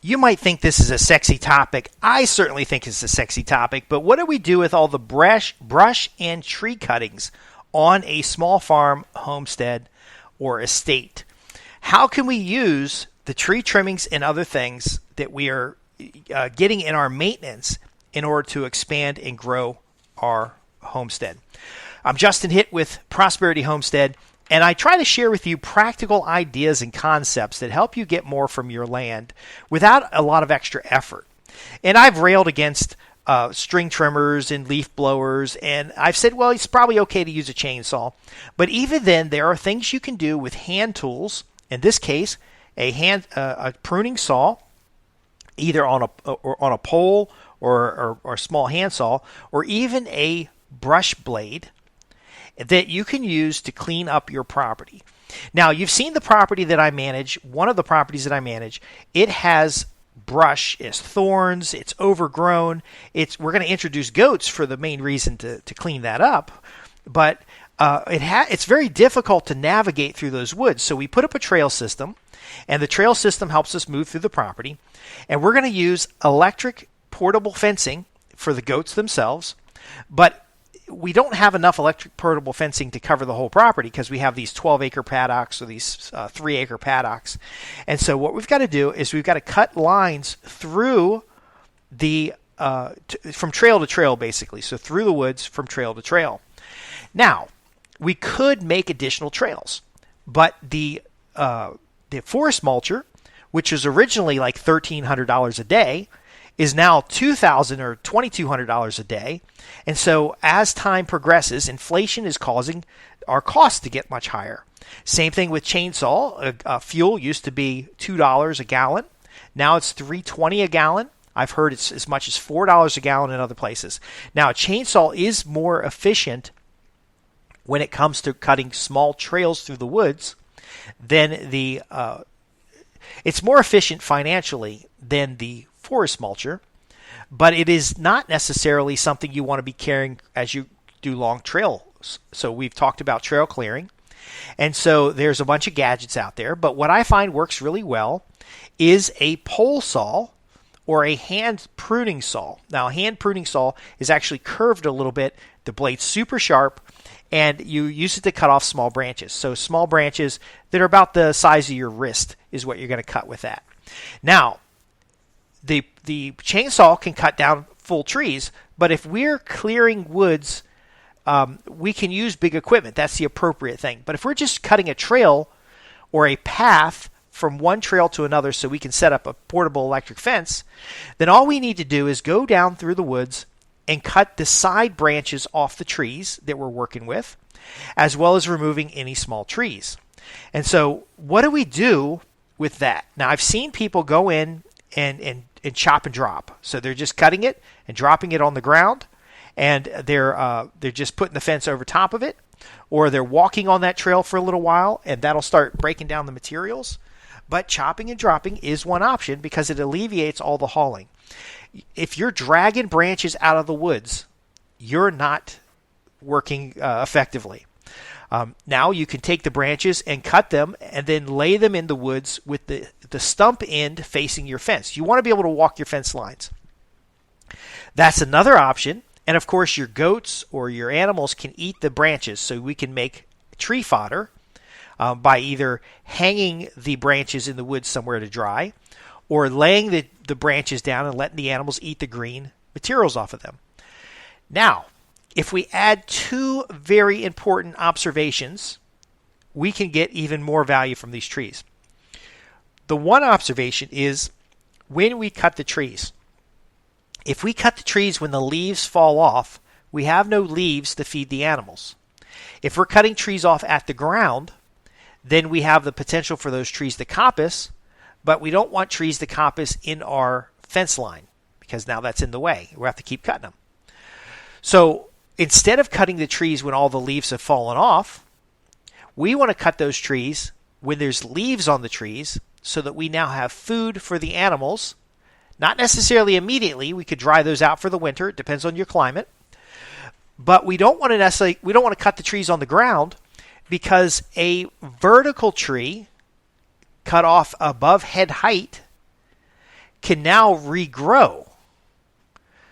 You might think this is a sexy topic. I certainly think it's a sexy topic, but what do we do with all the brush and tree cuttings on a small farm, homestead, or estate? How can we use the tree trimmings and other things that we are getting in our maintenance in order to expand and grow our homestead? I'm Justin Hitt with Prosperity Homestead, and I try to share with you practical ideas and concepts that help you get more from your land without a lot of extra effort. And I've railed against string trimmers and leaf blowers, and I've said, well, it's probably okay to use a chainsaw. But even then, there are things you can do with hand tools. In this case, a pruning saw, either on a pole or a small handsaw, or even a brush blade that you can use to clean up your property. Now, you've seen the property that I manage, one of the properties that I manage. It has brush, it's thorns, it's overgrown. We're going to introduce goats for the main reason to clean that up. But it's very difficult to navigate through those woods. So we put up a trail system, and the trail system helps us move through the property. And we're going to use electric portable fencing for the goats themselves. But we don't have enough electric portable fencing to cover the whole property because we have these 12-acre paddocks or these 3-acre paddocks. And so what we've got to do is we've got to cut lines through from trail to trail, basically. So through the woods from trail to trail. Now, we could make additional trails, but the forest mulcher, which was originally like $1,300 a day, is now $2,000 or $2,200 a day. And so as time progresses, inflation is causing our costs to get much higher. Same thing with chainsaw. Fuel used to be $2 a gallon. Now it's $3.20 a gallon. I've heard it's as much as $4 a gallon in other places. Now, a chainsaw is more efficient when it comes to cutting small trails through the woods than it's more efficient financially than the forest mulcher, but it is not necessarily something you want to be carrying as you do long trails. So we've talked about trail clearing, and so there's a bunch of gadgets out there, but what I find works really well is a pole saw or a hand pruning saw. Now, a hand pruning saw is actually curved a little bit, the blade's super sharp, and you use it to cut off small branches. So small branches that are about the size of your wrist is what you're going to cut with that. Now, the chainsaw can cut down full trees, but if we're clearing woods, we can use big equipment. That's the appropriate thing. But if we're just cutting a trail or a path from one trail to another so we can set up a portable electric fence, then all we need to do is go down through the woods and cut the side branches off the trees that we're working with, as well as removing any small trees. And so what do we do with that? Now, I've seen people go in and chop and drop. So they're just cutting it and dropping it on the ground, and they're just putting the fence over top of it, or they're walking on that trail for a little while, and that'll start breaking down the materials. But chopping and dropping is one option because it alleviates all the hauling. If you're dragging branches out of the woods, you're not working effectively. Now you can take the branches and cut them and then lay them in the woods with the stump end facing your fence. You want to be able to walk your fence lines. That's another option. And of course, your goats or your animals can eat the branches, so we can make tree fodder by either hanging the branches in the woods somewhere to dry or laying the branches down and letting the animals eat the green materials off of them. Now, if we add two very important observations, we can get even more value from these trees. The one observation is when we cut the trees. If we cut the trees when the leaves fall off, we have no leaves to feed the animals. If we're cutting trees off at the ground, then we have the potential for those trees to coppice, but we don't want trees to coppice in our fence line because now that's in the way. We'll have to keep cutting them. So instead of cutting the trees when all the leaves have fallen off, we want to cut those trees when there's leaves on the trees so that we now have food for the animals. Not necessarily immediately. We could dry those out for the winter. It depends on your climate. But we don't want to cut the trees on the ground because a vertical tree cut off above head height can now regrow.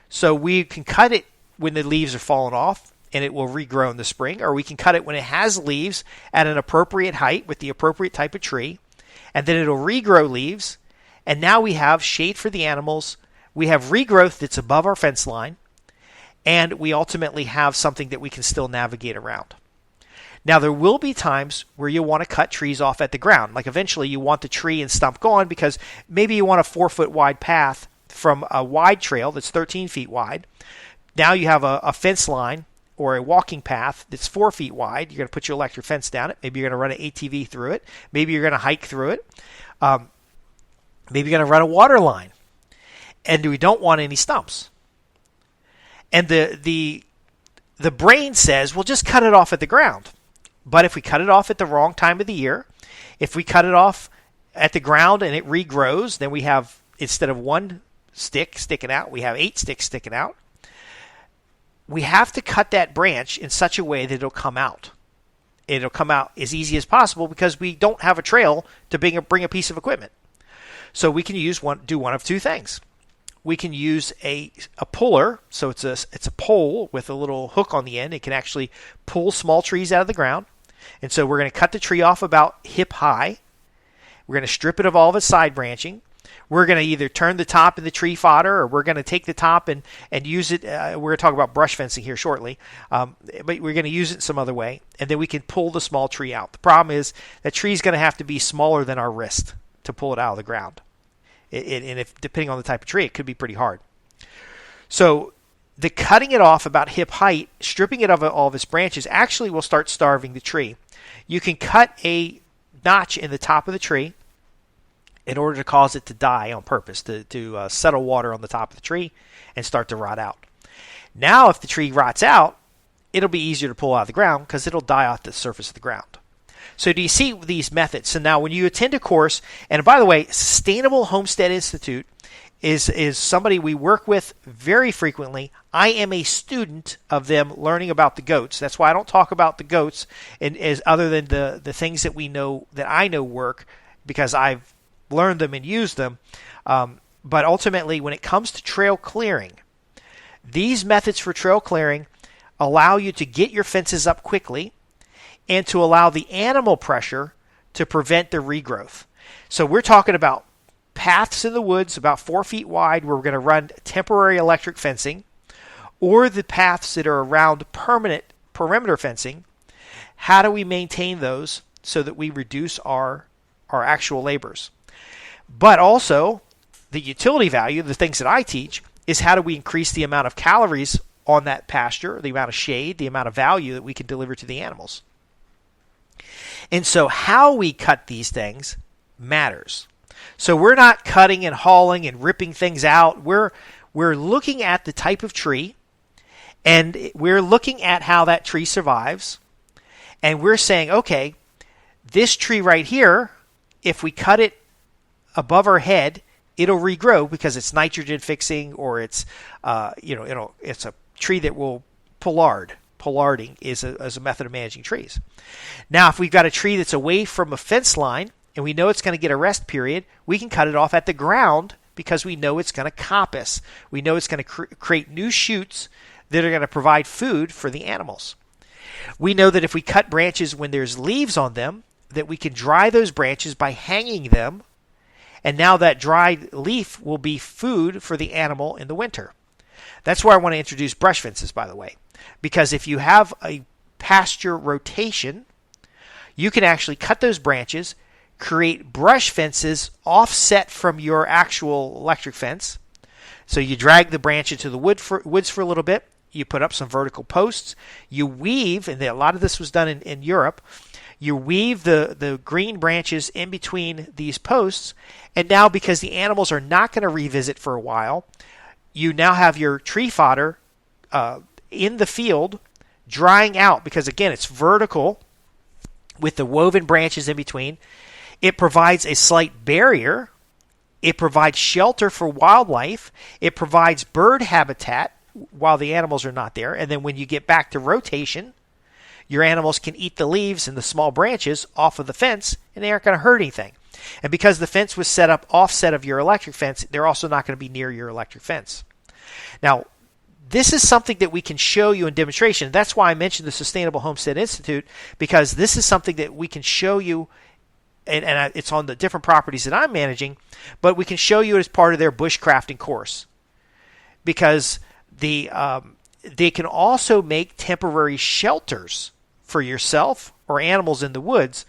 So we can cut it when the leaves are falling off and it will regrow in the spring, or we can cut it when it has leaves at an appropriate height with the appropriate type of tree, and then it'll regrow leaves, and now we have shade for the animals, we have regrowth that's above our fence line, and we ultimately have something that we can still navigate around. Now, there will be times where you want to cut trees off at the ground. Like eventually you want the tree and stump gone because maybe you want a 4-foot wide path from a wide trail that's 13 feet wide. Now you have a fence line or a walking path that's 4 feet wide. You're going to put your electric fence down it. Maybe you're going to run an ATV through it. Maybe you're going to hike through it. Maybe you're going to run a water line. And we don't want any stumps. And the brain says, well, just cut it off at the ground. But if we cut it off at the wrong time of the year, if we cut it off at the ground and it regrows, then we have, instead of 1 stick sticking out, we have 8 sticks sticking out. We have to cut that branch in such a way that it'll come out. It'll come out as easy as possible because we don't have a trail to bring a piece of equipment. So we can do one of two things. We can use a puller, so it's a pole with a little hook on the end. It can actually pull small trees out of the ground. And so we're going to cut the tree off about hip high. We're going to strip it of all of its side branching. We're going to either turn the top into tree fodder, or we're going to take the top and use it. We're going to talk about brush fencing here shortly, but we're going to use it some other way, and then we can pull the small tree out. The problem is that tree is going to have to be smaller than our wrist to pull it out of the ground. And if depending on the type of tree, it could be pretty hard. So the cutting it off about hip height, stripping it of all of its branches, actually will start starving the tree. You can cut a notch in the top of the tree in order to cause it to die on purpose, to settle water on the top of the tree and start to rot out. Now, if the tree rots out, it'll be easier to pull out of the ground because it'll die off the surface of the ground. So do you see these methods? So now when you attend a course, and by the way, Sustainable Homestead Institute is somebody we work with very frequently. I am a student of them learning about the goats. That's why I don't talk about the goats as other than the things that I know work, because I've learned them and used them. But ultimately, when it comes to trail clearing, these methods for trail clearing allow you to get your fences up quickly and to allow the animal pressure to prevent the regrowth. So we're talking about paths in the woods about 4 feet wide where we're going to run temporary electric fencing, or the paths that are around permanent perimeter fencing. How do we maintain those so that we reduce our actual labors? But also, the utility value, the things that I teach, is how do we increase the amount of calories on that pasture, the amount of shade, the amount of value that we can deliver to the animals. And so how we cut these things matters. So we're not cutting and hauling and ripping things out. We're looking at the type of tree, and we're looking at how that tree survives. And we're saying, okay, this tree right here, if we cut it above our head, it'll regrow because it's nitrogen fixing, or it's it's a tree that will pollard. Pollarding is a method of managing trees. Now, if we've got a tree that's away from a fence line and we know it's going to get a rest period, we can cut it off at the ground because we know it's going to coppice. We know it's going to create new shoots that are going to provide food for the animals. We know that if we cut branches when there's leaves on them, that we can dry those branches by hanging them, and now that dried leaf will be food for the animal in the winter. That's why I want to introduce brush fences, by the way. Because if you have a pasture rotation, you can actually cut those branches, create brush fences offset from your actual electric fence. So you drag the branch into the woods for a little bit. You put up some vertical posts. You weave, and a lot of this was done in Europe. You weave the green branches in between these posts. And now, because the animals are not going to revisit for a while, you now have your tree fodder in the field drying out, because again, it's vertical with the woven branches in between. It provides a slight barrier. It provides shelter for wildlife. It provides bird habitat while the animals are not there. And then when you get back to rotation, your animals can eat the leaves and the small branches off of the fence, and they aren't going to hurt anything. And because the fence was set up offset of your electric fence, they're also not going to be near your electric fence. Now, this is something that we can show you in demonstration. That's why I mentioned the Sustainable Homestead Institute, because this is something that we can show you, and it's on the different properties that I'm managing, but we can show you as part of their bushcrafting course. Because they can also make temporary shelters for yourself or animals in the woods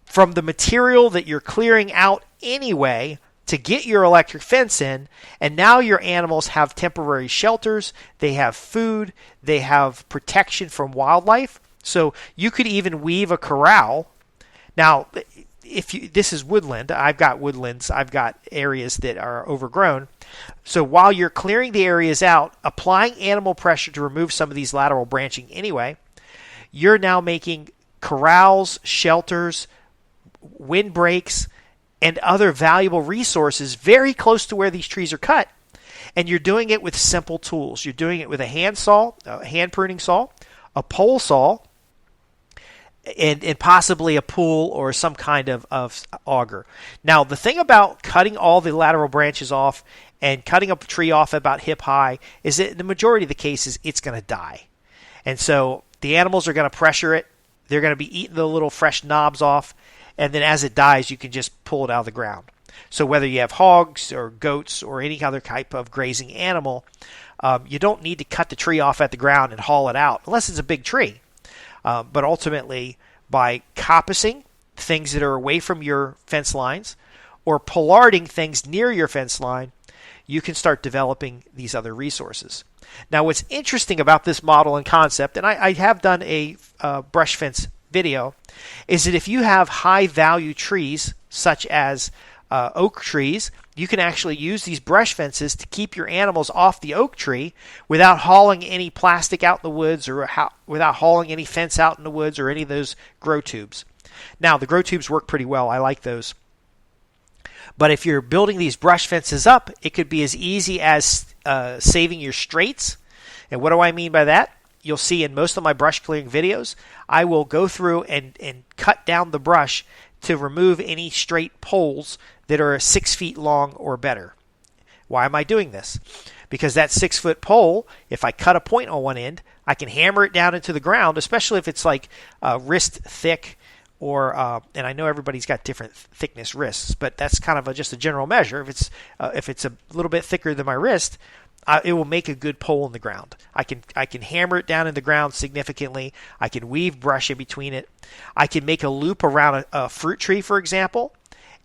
from the material that you're clearing out anyway to get your electric fence in, and now your animals have temporary shelters, they have food, they have protection from wildlife. So you could even weave a corral. Now, this is woodland, I've got woodlands, I've got areas that are overgrown. So while you're clearing the areas out, applying animal pressure to remove some of these lateral branching anyway, you're now making corrals, shelters, windbreaks, and other valuable resources very close to where these trees are cut. And you're doing it with simple tools. You're doing it with a hand saw, a hand pruning saw, a pole saw, and possibly a pool or some kind of auger. Now, the thing about cutting all the lateral branches off and cutting a tree off about hip high is that in the majority of the cases, it's going to die. And so the animals are going to pressure it. They're going to be eating the little fresh knobs off. And then as it dies, you can just pull it out of the ground. So whether you have hogs or goats or any other type of grazing animal, you don't need to cut the tree off at the ground and haul it out, unless it's a big tree. But ultimately, by coppicing things that are away from your fence lines or pollarding things near your fence line, you can start developing these other resources. Now, what's interesting about this model and concept, and I have done a brush fence video, is that if you have high value trees such as oak trees, you can actually use these brush fences to keep your animals off the oak tree without hauling any plastic out in the woods or without hauling any fence out in the woods or any of those grow tubes. Now, the grow tubes work pretty well. I like those. But if you're building these brush fences up, it could be as easy as saving your straights. And what do I mean by that? You'll see in most of my brush clearing videos, I will go through and cut down the brush to remove any straight poles that are 6 feet long or better. Why am I doing this? Because that 6 foot pole, if I cut a point on one end, I can hammer it down into the ground, especially if it's like wrist thick, or and I know everybody's got different thickness wrists, but that's kind of just a general measure. If it's a little bit thicker than my wrist, it will make a good pole in the ground. I can hammer it down in the ground significantly. I can weave brush in between it. I can make a loop around a fruit tree, for example,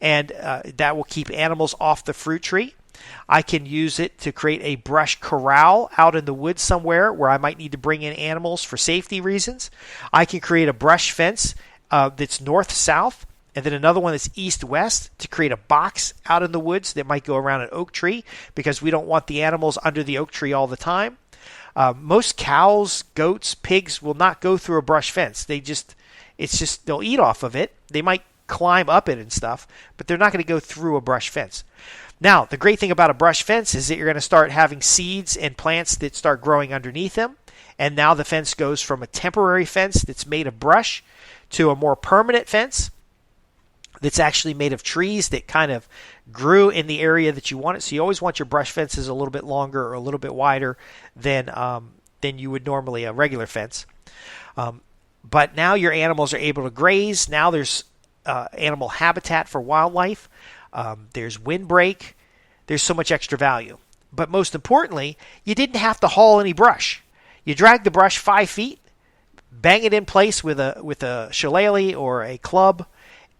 and that will keep animals off the fruit tree. I can use it to create a brush corral out in the woods somewhere where I might need to bring in animals for safety reasons. I can create a brush fence that's north-south, and then another one that's east-west to create a box out in the woods that might go around an oak tree because we don't want the animals under the oak tree all the time. Most cows, goats, pigs will not go through a brush fence. They'll eat off of it. They might climb up it and stuff, but they're not going to go through a brush fence. Now, the great thing about a brush fence is that you're going to start having seeds and plants that start growing underneath them, and now the fence goes from a temporary fence that's made of brush to a more permanent fence that's actually made of trees that kind of grew in the area that you want it. So you always want your brush fences a little bit longer or a little bit wider than you would normally a regular fence. But now your animals are able to graze. Now there's animal habitat for wildlife. There's windbreak. There's so much extra value. But most importantly, you didn't have to haul any brush. You drag the brush 5 feet, bang it in place with a shillelagh or a club,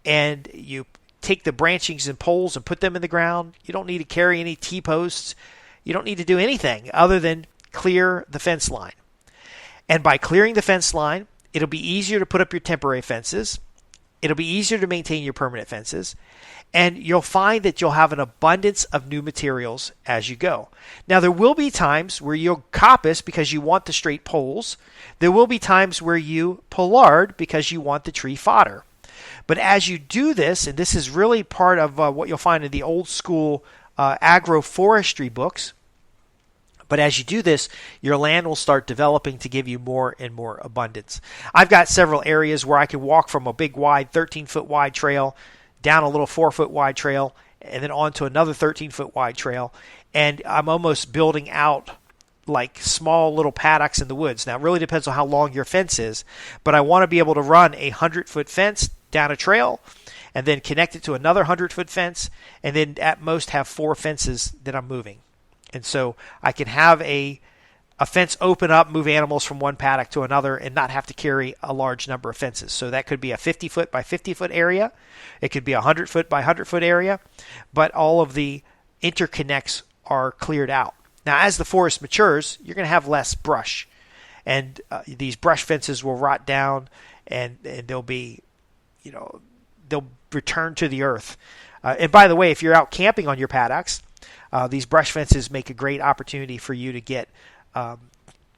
and you take the branchings and poles and put them in the ground. You don't need to carry any T-posts. You don't need to do anything other than clear the fence line. And by clearing the fence line, it'll be easier to put up your temporary fences. It'll be easier to maintain your permanent fences. And you'll find that you'll have an abundance of new materials as you go. Now, there will be times where you'll coppice because you want the straight poles. There will be times where you pollard because you want the tree fodder. But as you do this, and this is really part of what you'll find in the old school agroforestry books, but as you do this, your land will start developing to give you more and more abundance. I've got several areas where I can walk from a big wide 13-foot wide trail down a little 4-foot wide trail, and then onto another 13-foot wide trail. And I'm almost building out like small little paddocks in the woods. Now, it really depends on how long your fence is, but I want to be able to run a 100-foot fence down a trail and then connect it to another 100-foot fence, and then at most have 4 fences that I'm moving. And so I can have a fence open up, move animals from one paddock to another, and not have to carry a large number of fences. So that could be a 50-foot by 50-foot area. It could be a 100-foot by 100-foot area, but all of the interconnects are cleared out. Now, as the forest matures, you're going to have less brush, and these brush fences will rot down, and they'll be, they'll return to the earth. And by the way, if you're out camping on your paddocks, these brush fences make a great opportunity for you to get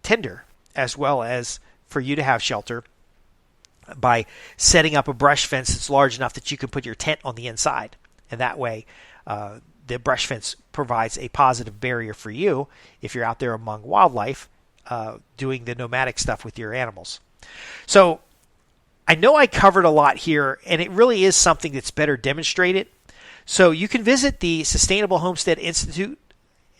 tinder, as well as for you to have shelter by setting up a brush fence that's large enough that you can put your tent on the inside. And that way, the brush fence provides a positive barrier for you if you're out there among wildlife doing the nomadic stuff with your animals. So I know I covered a lot here, and it really is something that's better demonstrated. So you can visit the Sustainable Homestead Institute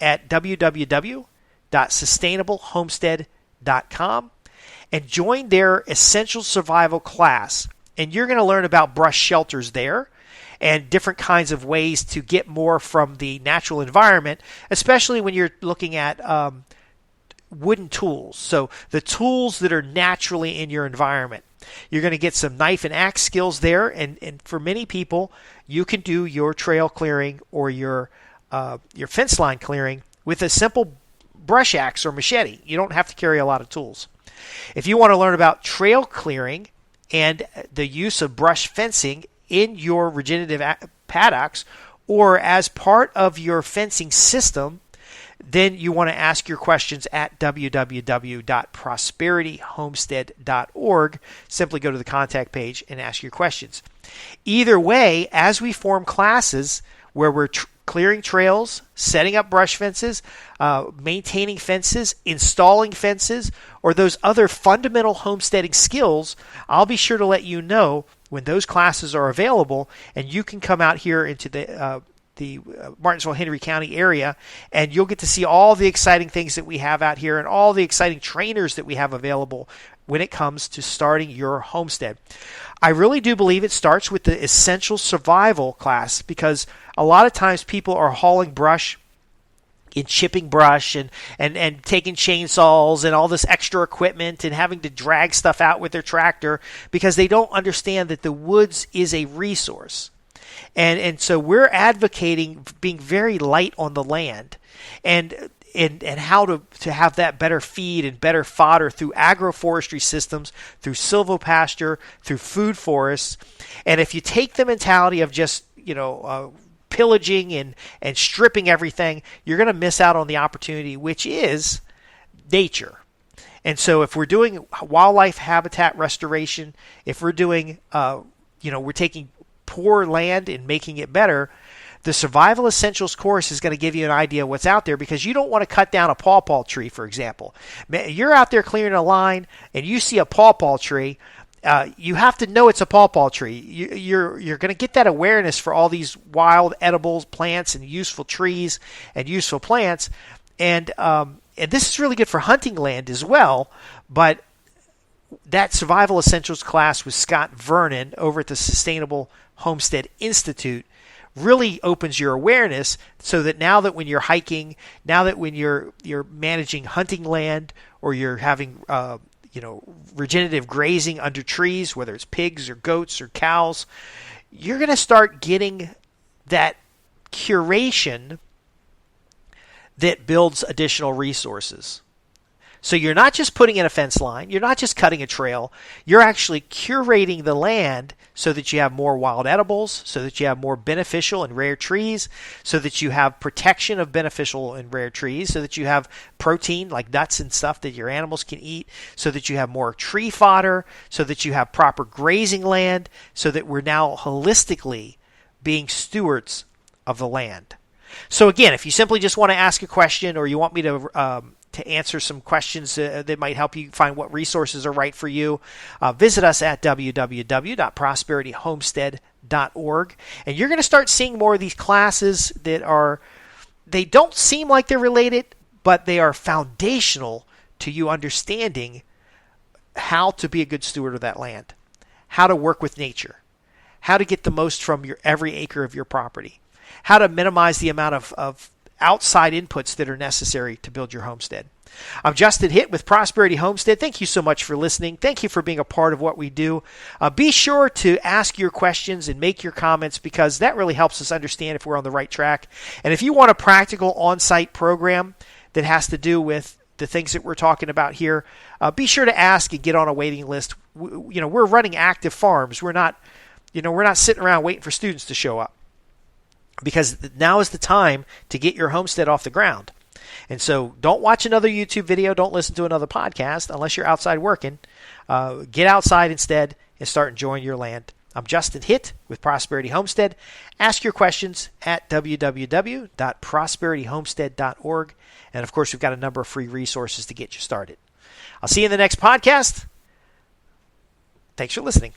at www.sustainablehomestead.com and join their Essential Survival class. And you're going to learn about brush shelters there and different kinds of ways to get more from the natural environment, especially when you're looking at wooden tools. So the tools that are naturally in your environment. You're going to get some knife and axe skills there, and for many people, you can do your trail clearing or your fence line clearing with a simple brush axe or machete. You don't have to carry a lot of tools. If you want to learn about trail clearing and the use of brush fencing in your regenerative paddocks or as part of your fencing system, then you want to ask your questions at www.prosperityhomestead.org. Simply go to the contact page and ask your questions. Either way, as we form classes where we're clearing trails, setting up brush fences, maintaining fences, installing fences, or those other fundamental homesteading skills, I'll be sure to let you know when those classes are available, and you can come out here into the Martinsville-Henry County area, and you'll get to see all the exciting things that we have out here and all the exciting trainers that we have available when it comes to starting your homestead. I really do believe it starts with the Essential Survival class, because a lot of times people are hauling brush in chipping brush and taking chainsaws and all this extra equipment and having to drag stuff out with their tractor because they don't understand that the woods is a resource. And so we're advocating being very light on the land and how to have that better feed and better fodder through agroforestry systems, through silvopasture, through food forests. And if you take the mentality of just, pillaging and stripping everything, you're going to miss out on the opportunity, which is nature. And so if we're doing wildlife habitat restoration, if we're doing, we're taking poor land and making it better, the Survival Essentials course is going to give you an idea of what's out there, because you don't want to cut down a pawpaw tree, for example. You're out there clearing a line and you see a pawpaw tree. You have to know it's a pawpaw tree. You're going to get that awareness for all these wild edibles, plants, and useful trees and useful plants. And this is really good for hunting land as well. But that Survival Essentials class with Scott Vernon over at the Sustainable Homestead Institute really opens your awareness, so that now that when you're hiking, now that when you're managing hunting land, or you're having regenerative grazing under trees, whether it's pigs or goats or cows, you're going to start getting that curation that builds additional resources. So you're not just putting in a fence line, you're not just cutting a trail, you're actually curating the land so that you have more wild edibles, so that you have more beneficial and rare trees, so that you have protection of beneficial and rare trees, so that you have protein like nuts and stuff that your animals can eat, so that you have more tree fodder, so that you have proper grazing land, so that we're now holistically being stewards of the land. So again, if you simply just want to ask a question, or you want me to to answer some questions that might help you find what resources are right for you, visit us at www.prosperityhomestead.org. And you're going to start seeing more of these classes they don't seem like they're related, but they are foundational to you understanding how to be a good steward of that land, how to work with nature, how to get the most from every acre of your property, how to minimize the amount of outside inputs that are necessary to build your homestead. I'm Justin Hitt with Prosperity Homestead. Thank you so much for listening. Thank you for being a part of what we do. Be sure to ask your questions and make your comments, because that really helps us understand if we're on the right track. And if you want a practical on-site program that has to do with the things that we're talking about here, be sure to ask and get on a waiting list. We're running active farms. We're not sitting around waiting for students to show up, because now is the time to get your homestead off the ground. And so don't watch another YouTube video. Don't listen to another podcast unless you're outside working. Get outside instead and start enjoying your land. I'm Justin Hitt with Prosperity Homestead. Ask your questions at www.prosperityhomestead.org. And of course, we've got a number of free resources to get you started. I'll see you in the next podcast. Thanks for listening.